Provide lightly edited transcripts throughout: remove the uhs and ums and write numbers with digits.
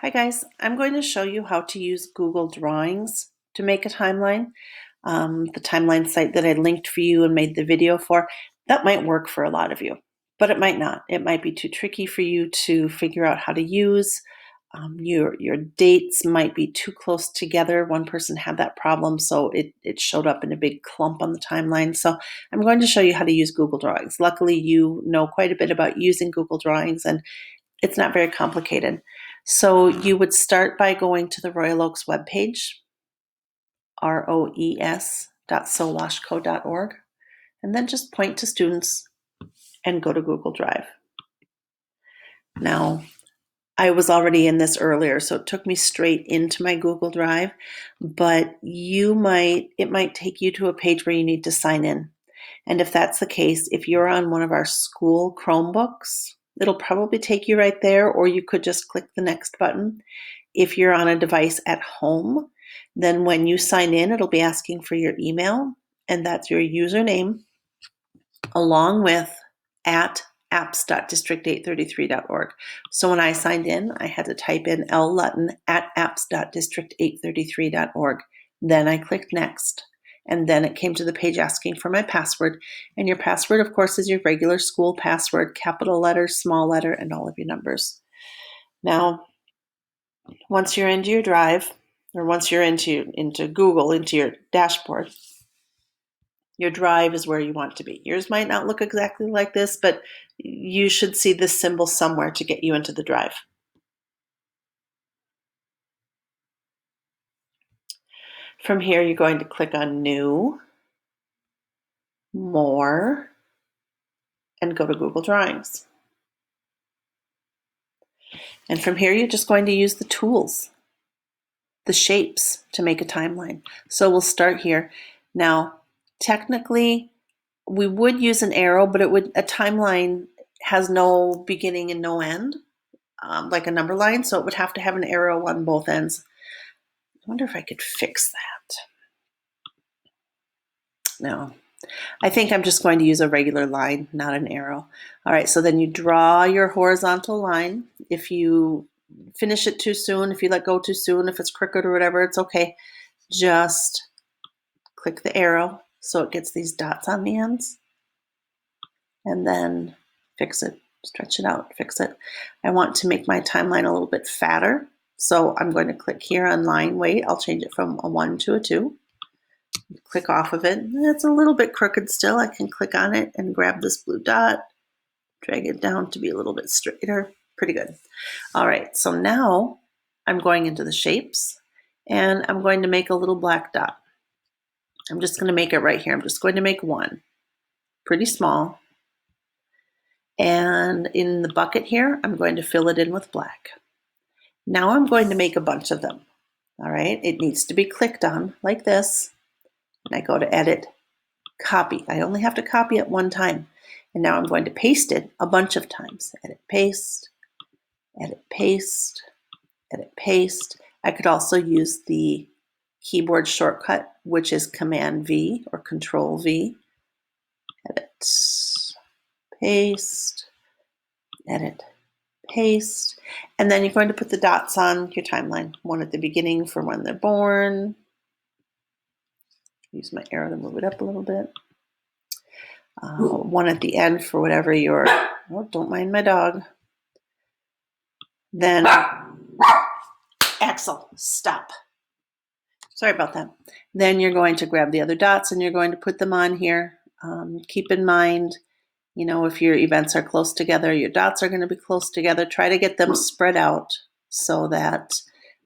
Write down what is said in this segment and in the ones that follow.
Hi guys, I'm going to show you how to use Google Drawings to make a timeline. The timeline site that I linked for you and made the video for, that might work for a lot of you, but it might not. It might be too tricky for you to figure out how to use. Your dates might be too close together. One person had that problem, so it showed up in a big clump on the timeline. So I'm going to show you how to use Google Drawings. Luckily, you know quite a bit about using Google Drawings, and it's not very complicated. So you would start by going to the Royal Oaks webpage, roes.sowashco.org, and then just point to students and go to Google Drive. Now, I was already in this earlier, so it took me straight into my Google Drive, but it might take you to a page where you need to sign in. And if that's the case, if you're on one of our school Chromebooks, it'll probably take you right there, or you could just click the next button. If you're on a device at home, then when you sign in, it'll be asking for your email, and that's your username, along with at apps.district833.org. So when I signed in, I had to type in llutton at apps.district833.org. Then I clicked next. And then it came to the page asking for my password. And your password, of course, is your regular school password, capital letter, small letter, and all of your numbers. Now, once you're into your Drive, or once you're into Google, into your dashboard, your Drive is where you want to be. Yours might not look exactly like this, but you should see this symbol somewhere to get you into the Drive. From here, you're going to click on New, More, and go to Google Drawings. And from here, you're just going to use the tools, the shapes to make a timeline. So we'll start here. Now, technically, we would use an arrow, but a timeline has no beginning and no end, like a number line, so it would have to have an arrow on both ends. I wonder if I could fix that. No, I think I'm just going to use a regular line, not an arrow. All right, so then you draw your horizontal line. If you finish it too soon, if you let go too soon, if it's crooked or whatever, it's okay. Just click the arrow so it gets these dots on the ends, and then fix it, stretch it out, fix it. I want to make my timeline a little bit fatter, so I'm going to click here on line weight. I'll change it from a 1 to a 2. Click off of it. It's a little bit crooked still. I can click on it and grab this blue dot, drag it down to be a little bit straighter. Pretty good. All right, so now I'm going into the shapes, and I'm going to make a little black dot. I'm just going to make it right here. I'm just going to make one, pretty small. And in the bucket here, I'm going to fill it in with black. Now I'm going to make a bunch of them. All right, it needs to be clicked on like this. And I go to Edit, Copy. I only have to copy it one time. And now I'm going to paste it a bunch of times. Edit, paste, edit, paste, edit, paste. I could also use the keyboard shortcut, which is Command V or Control V. Edit, paste, edit, paste. And then you're going to put the dots on your timeline. One at the beginning for when they're born. Use my arrow to move it up a little bit. One at the end for whatever your, oh, don't mind my dog. Then, Axel, stop. Sorry about that. Then you're going to grab the other dots and you're going to put them on here. Keep in mind, you know, if your events are close together, your dots are going to be close together. Try to get them spread out so that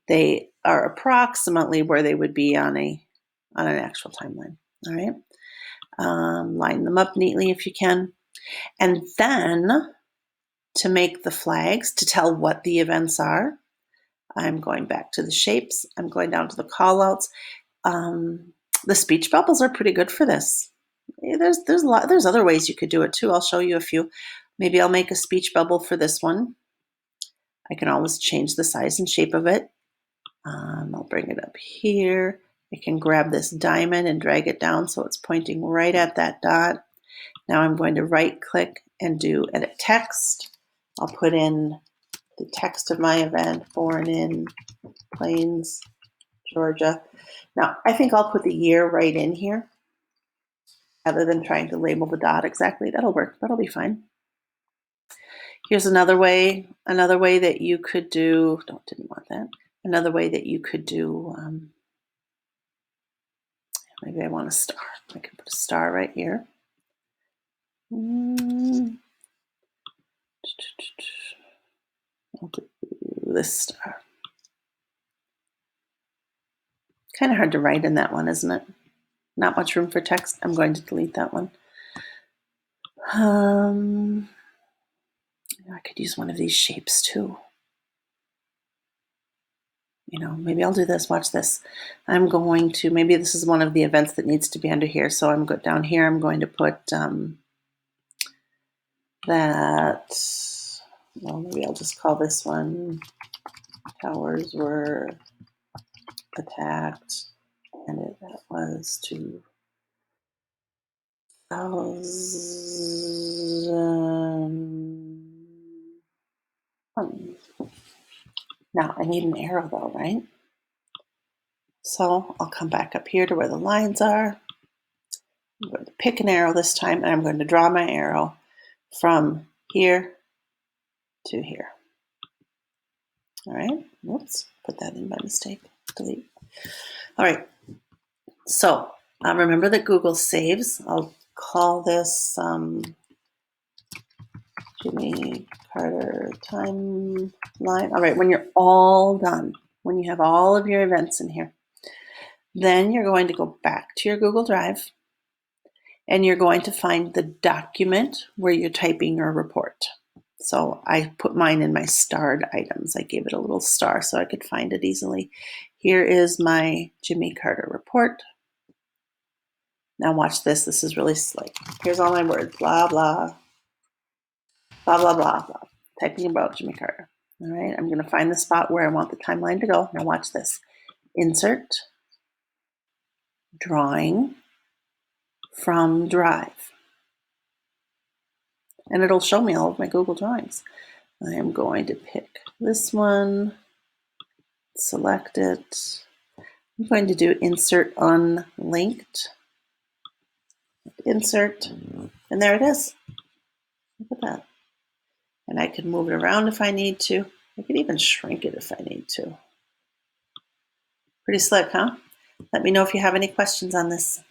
they are approximately where they would be on an actual timeline. All right. Line them up neatly if you can. And then to make the flags, to tell what the events are, I'm going back to the shapes. I'm going down to the callouts. The speech bubbles are pretty good for this. There's other ways you could do it too. I'll show you a few. Maybe I'll make a speech bubble for this one. I can always change the size and shape of it. I'll bring it up here. I can grab this diamond and drag it down so it's pointing right at that dot. Now I'm going to right click and do edit text. I'll put in the text of my event, born in Plains, Georgia. Now, I think I'll put the year right in here rather than trying to label the dot exactly. That'll work. That'll be fine. Here's another way that you could do, didn't want that. Another way that you could do, maybe I want a star. I can put a star right here. I'll do this star. Kind of hard to write in that one, isn't it? Not much room for text. I'm going to delete that one. I could use one of these shapes too. You know, maybe I'll do this. Watch this. I'm going to, maybe this is one of the events that needs to be under here. So I'm good down here. I'm going to put that, well, maybe I'll just call this one towers were attacked, and that was 2001. Now I need an arrow though, right? So I'll come back up here to where the lines are. I'm going to pick an arrow this time, and I'm going to draw my arrow from here to here. All right, whoops, put that in by mistake, delete. All right, so remember that Google saves. I'll call this Jimmy Carter timeline. All right, when you're all done, when you have all of your events in here, then you're going to go back to your Google Drive, and you're going to find the document where you're typing your report. So I put mine in my starred items. I gave it a little star so I could find it easily. Here is my Jimmy Carter report. Now watch this. This is really slick. Here's all my words. Blah, blah, blah, blah, blah, blah. Typing about Jimmy Carter. All right, I'm going to find the spot where I want the timeline to go. Now watch this. Insert, drawing from Drive. And it'll show me all of my Google Drawings. I am going to pick this one, select it. I'm going to do insert unlinked. Insert, and there it is. Look at that. And I can move it around if I need to. I can even shrink it if I need to. Pretty slick, huh? Let me know if you have any questions on this.